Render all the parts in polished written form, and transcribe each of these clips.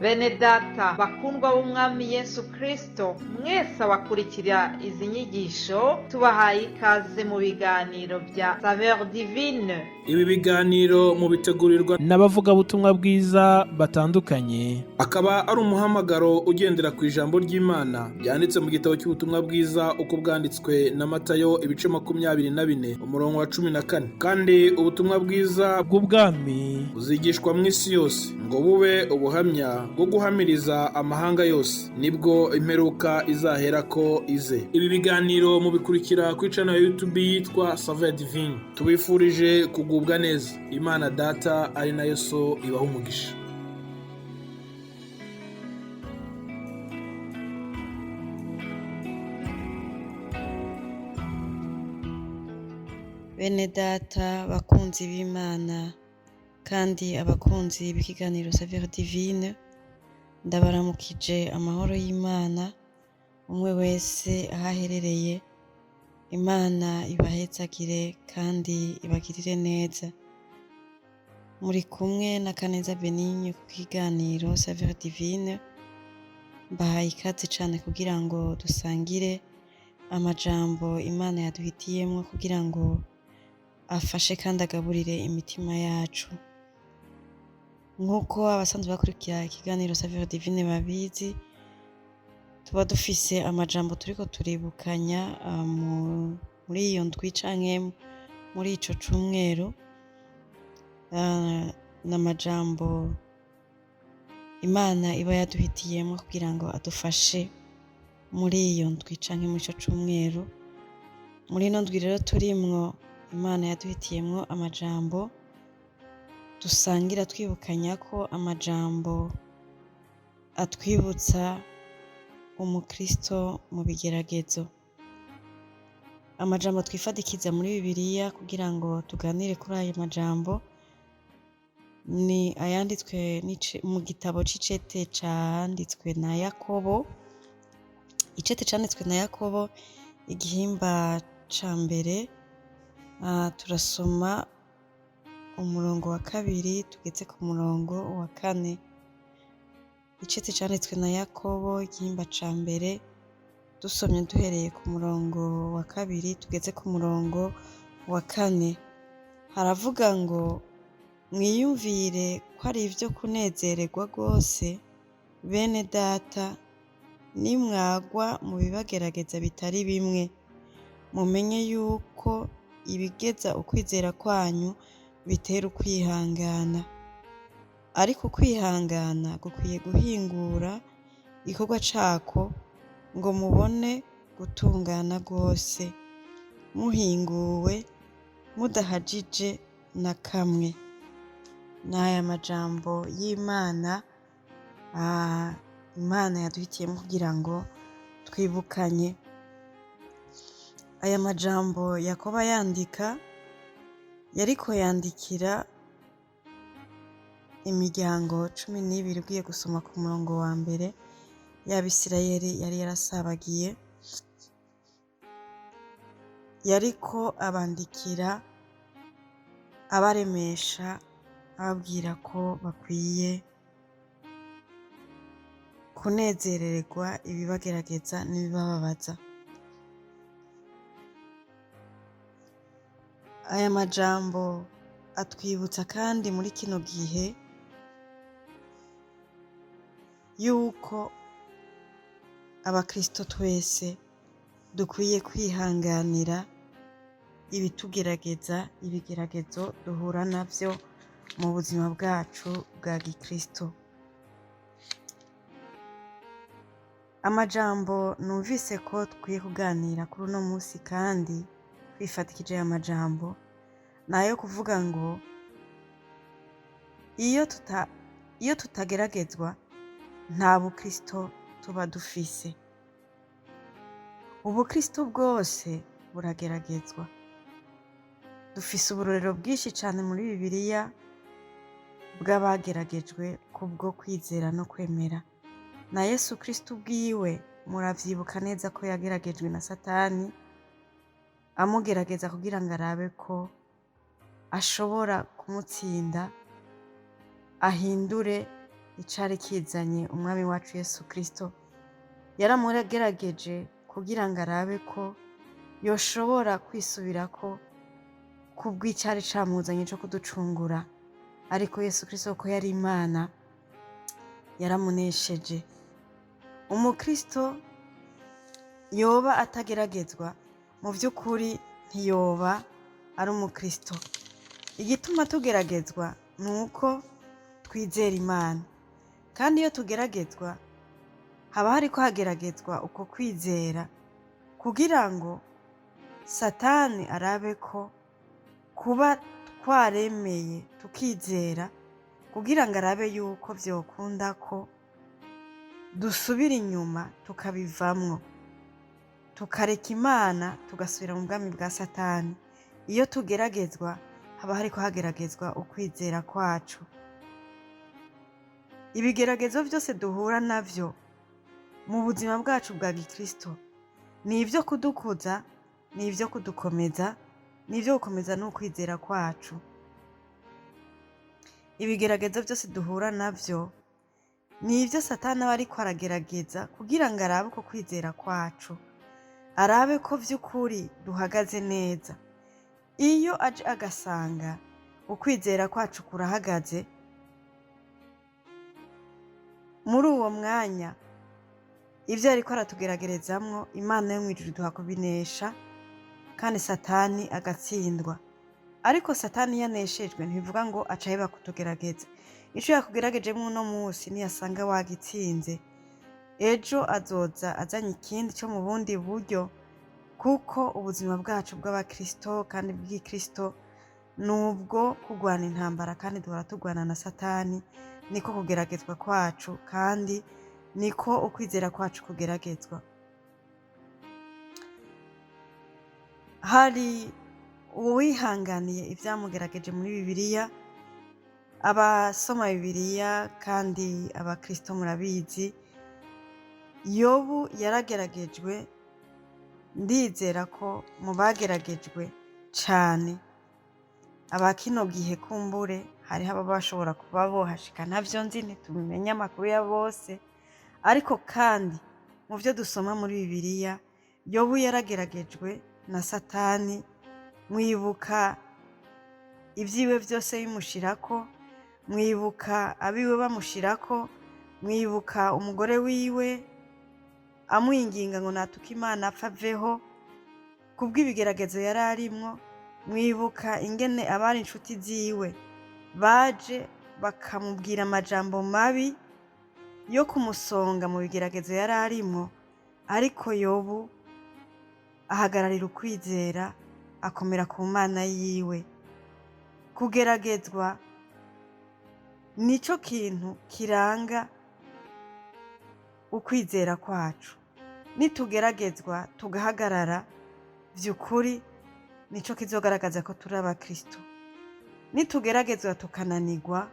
Bene data bakundwa b'umwami Yesu Kristo, mwese abakurikira izi nyigisho tubahaye ikaze mu biganiro bya Saveur Divine. Ibi biganiro mu bitegurirwa n'abavugabutumwa bwiza batandukanye, akaba ari umuhamagaro ugendera ku ijambo ry'Imana byanditse mu gitabo cy'ubutumwa bwiza uko bwanditswe na Matayo ibice 24 umurongo wa 14. Kandi ubutumwa bwiza bw'ubwami buzigishwa mu isi yose ngo bube ubuhamya bwo guhamiriza amahanga yose, nibwo imperuka izaherako ize. Ibi biganiro mubikurikira kuri channel ya YouTube yitwa Saveur Divine. Tubifurije kugubwa neza. Imana Data ari nayo So ibaha umugisha. Bene data bakunzi b'Imana kandi abakunzi b'ikiganiro Saveur Divine, ndabaramukije amahoro y'Imana umwe wese ahaherereye. Imana ibahezagire kandi ibagirire neza. Muri kumwe na Kaneza Benigne ku kiganiro Saveur Divine, mbahaye ikaze cane kugira ngo dusangire amajambo Imana yaduhitiyemwo kugira ngo afashe kandi agaburire imitima yacu. Nk'uko abasanzwe bakurikira ikiganiro Saveur Divine babizi, tuba dufise amajambo turiko turibukanya muri iyo ndwi canke muri ico cumweru. N'amajambo Imana iba yaduhitiyemwo kugira ngo adufashe muri iyo ndwi canke muri ico cumweru. Muri ino ndwi rero turimwo, Imana yaduhitiyemwo amajambo dusangira twibukanya ko amajambo atwibutsa umukristo mu bigeragezo. Amajambo twifadikiza muri Bibiliya kugira ngo tuganire kuri ayo majambo ni ayanditswe mu gitabo c'icete canditswe na Yakobo. Icete canditswe na Yakobo igihimba ca mbere, turasoma umurongo wa 2 tugeze ku murongo wa 4. Icete canditswe na Yakobo igihimba ca mbere, dusomye duhereye ku murongo wa 2 tugeze ku murongo wa 4. Haravuga ngo, mwiyumvire ko ari ivyo kunezererwa rwose bene data nimwagwa mu bibagerageza bitari bimwe, mumenye yuko ibigeza ukwizera kwanyu bitera ukwihangana. Ariko ukwihangana gukwiye guhingura igikorwa cako ngo mubone gutungana rwose, muhinguwe mudahajije na kamwe. N'aya majambo y'Imana Imana yaduhitiyemo kugira ngo twibukanye. Aya majambo Yakobo yandika, yariko yandikira imiryango 12 ugiye gusoma ku murongo wa mbere y'Abisirayeli yari yarasabagiye. Yariko abandikira abaremesha, ababwira ko bakwiye kunezererwa ibibagerageza n'ibibababaza. Aya majambo atwibutsa kandi muri kino gihe yuko abakristo twese dukwiye kwihanganira ibitugerageza, ibigeragezo duhura navyo mu buzima bwacu bwa gikristo. Amajambo numvise ko dukwiye kuganira kuri uno munsi kandi twifatikije aya majambo nayo kuvuga ngo iyo tutageragezwa nta bukristo tuba dufise. Ubukristo bwose burageragezwa. Dufise uburorero bwinshi cane muri Bibiliya bw'abageragejwe kubwo kwizera no kwemera. Na Yesu Kristo ubwiwe muravyibuka neza ko yageragejwe na Satani, amugerageza kugira ngo arabe ko ashobora kumutsinda, ahindure icari kizanye umwami wacu Yesu Kristo. Yaramugerageje kugira ngo arabe ko yoshobora kwisubirako kubw'icari camuzanye co kuducungura, ariko Yesu Kristo ko yari Imana yaramunesheje. Umukristo yoba atageragezwa mu vy'ukuri ntiyoba ari umukristo. Igituma tugeragezwa ni uko twizera Imana, kandi iyo tugeragezwa haba hariko hageragezwa uko kwizera kugira ngo Satani arabe ko kuba twaremeye tukizera, kugira ngo arabe yuko vyokunda ko dusubira inyuma tukabivamwo, tukareka Imana tugasubira mu bwami bwa Satani. Iyo tugeragezwa haba hariko hageragezwa ukwizera kwacu. Ibigeragezo vyose duhura navyo mu buzima bwacu bwa gikristo ni ivyo kudukuza, ni ivyo kudukomeza, ni ivyo gukomeza n'ukwizera kwacu. Ibigeragezo vyose duhura navyo ni ivyo Satani aba ariko aragerageza kugira ngo arabe uko kwizera kwacu, arabe ko vy'ukuri duhagaze neza. Iyo aje agasanga ukwizera kwacu kurahagaze, muri uwo mwanya ivyo ariko aratugeragerezamwo Imana yo mw'ijuru iduha kubinesha, kandi Satani agatsindwa. Ariko Satani yaneshejwe ntibivuga ngo aca aheba kutugerageza. Ico yakugeragejemwo uno musi niyasanga wagitsinze, ejo azoza azanye ikindi co mu bundi buryo, kuko ubuzima bwacu bw'abakristo kandi bw'ikristo nubwo kugwana intambara, kandi duhora tugwana na Satani. Niko kugeragezwa kwacu, kandi niko ukwizera kwacu kugeragezwa. Hari uwihanganiye ivyamugerageje muri Bibiliya. Abasoma Bibiliya kandi abakristo murabizi, Yobu yarageragejwe. Ndizera ko mu bageragejwe cane aba kino gihe kumbure hariho ababa bashobora kuba bohashika, ntavyo nzi, ntitumenye amakuru ya bose, ariko kandi mu vyo dusoma muri Bibiliya, Yobu yarageragejwe na Satani. Mwibuka ivyiwe vyose bimushirako, mwibuka abiwe bamushirako, mwibuka umugore wiwe amwinginga ngo natuka Imana apfa aveho kubw'ibigeragezo yari arimwo. Mwibuka ingene abari inshuti ziwe baje bakamubwira amajambo mabi yo kumusonga mu bigeragezo yari arimwo, ariko Yobu ahagararira ukwizera, akomera ku Mana yiwe. Kugeragezwa nico kintu kiranga ukwizera kwacu. Nitugeragezwa tugahagarara, vy'ukuri nico kizogaragaza ko turi abakristo. Nitugeragezwa tukananirwa,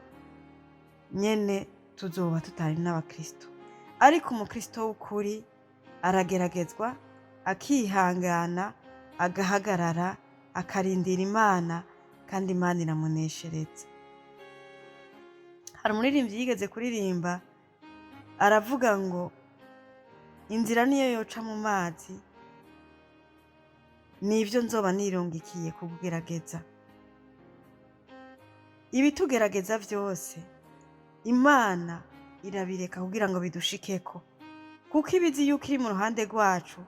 nyene tuzoba tutari n'abakristo. Ariko umukristo w'ukuri arageragezwa, akihangana, agahagarara, akarindira Imana, kandi Imana iramuneshereza. Hari umuririmbyi yigeze kuririmba aravuga ngo inzira niyo yoca mu mazi, nivyo nzoba nirungikiye kugerageza. Ibitugerageza vyose Imana irabireka kugira ngo bidushikeko, kuko ibizi yuko iri mu ruhande rwacu,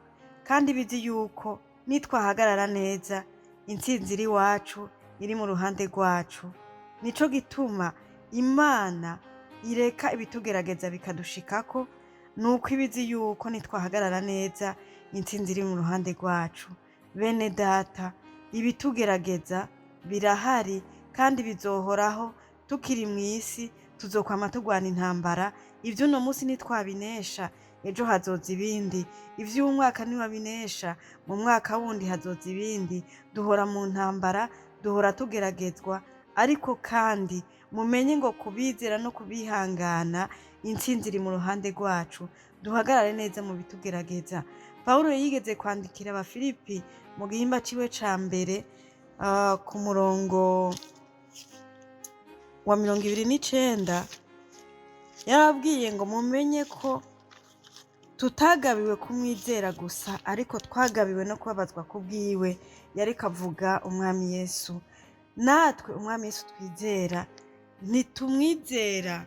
kandi ibizi yuko nitwahagarara neza intsinzi iri iwacu, iri mu ruhande rwacu. Nico gituma Imana ireka ibitugerageza bikadushikako, nuko ibizi yuko nitwahagarara neza intsinzi iri mu ruhande rwacu. Bene data, ibitugerageza birahari kandi bizohoraho. Tukiri mw'isi tuzokwama tugwana intambara. Ivyo uno musi nitwabinesha, ejo hazoza ibindi. Ivy'umwaka niwabinesha, mu mwaka wundi hazoza ibindi. Duhora mu ntambara, duhora tugeragezwa, ariko kandi mumenye ngo kubizera no kubihangana intsinzi iri mu ruhande rwacu. Duhagarare neza mu bitugerageza. Pawulo yigeze kwandikira Abafilipi mu gihimba ciwe ca mbere, ku murongo wa 29, yarababwiye ngo mumenye ko tutagabiwe kumwizera gusa ariko twagabiwe no kubabazwa ku bwiwe. Yariko avuga umwami Yesu. Natwe umwami Yesu twizera ntitumwizera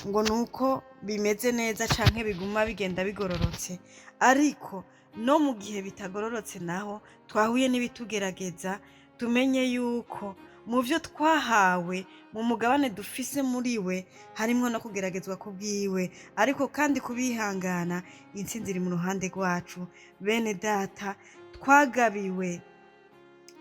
ngo nuko bimeze neza canke biguma bigenda bigororotse, ariko no mu gihe bitagororotse naho twahuye n'ibitugerageza, tumenye yuko mu vyo twahawe mu mugabane dufise muri we harimwo no kugeragezwa ku bwiwe, ariko kandi kubihangana intsinzi iri mu ruhande rwacu. Bene data, twagabiwe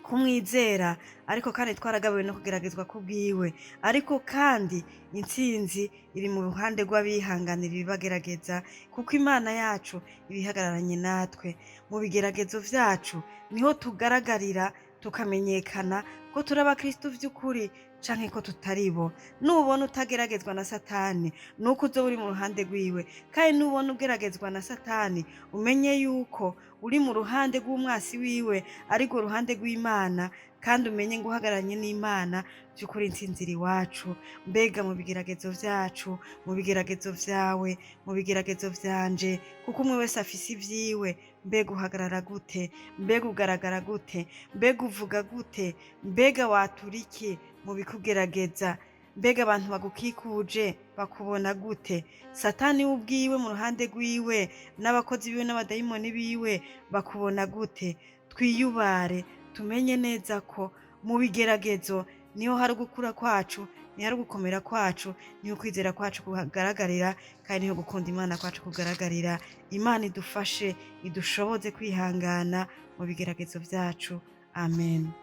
kumwizera ariko kandi twaragabiwe no kugeragezwa ku bwiwe, ariko kandi intsinzi iri mu ruhande rw'abihanganira ibibagerageza, kuko Imana yacu ibihagararanye natwe. Mu bigeragezo vyacu niho tugaragarira tukamenyekana ko turi abakristo vy'ukuri canke ko tutaribo. Nubona utageragezwa na Satani nuko uzoba uri mu ruhande rwiwe, kandi nubona ugeragezwa na Satani umenye yuko uri mu ruhande rw'umwasi wiwe ariko uruhande rw'Imana, kandi umenye ngo uhagararanye n'Imana vy'ukuri intsinzi iri iwacu. Mbega mu bigeragezo vyacu, mu bigeragezo vyawe, mu bigeragezo vyanje, kuko umwe wese afise ivyiwe, mbega uhagarara gute? Mbega ugaragara gute? Mbega uvuga gute? Mbega watura iki mu bikugerageza? Mbega abantu bagukikuje bakubona gute? Satani we ubwiwe mu ruhande rwiwe n'abakozi biwe n'abadayimoni biwe bakubona gute? Twiyubare, tumenye neza ko mu bigeragezo niho hari ugukura kwacu, niho hari ugukomera kwacu, niho kwizera kwacu kugaragarira, kandi niho gukunda Imana kwacu kugaragarira. Imana idufashe, idushoboze kwihangana mu bigeragezo vyacu. Amen.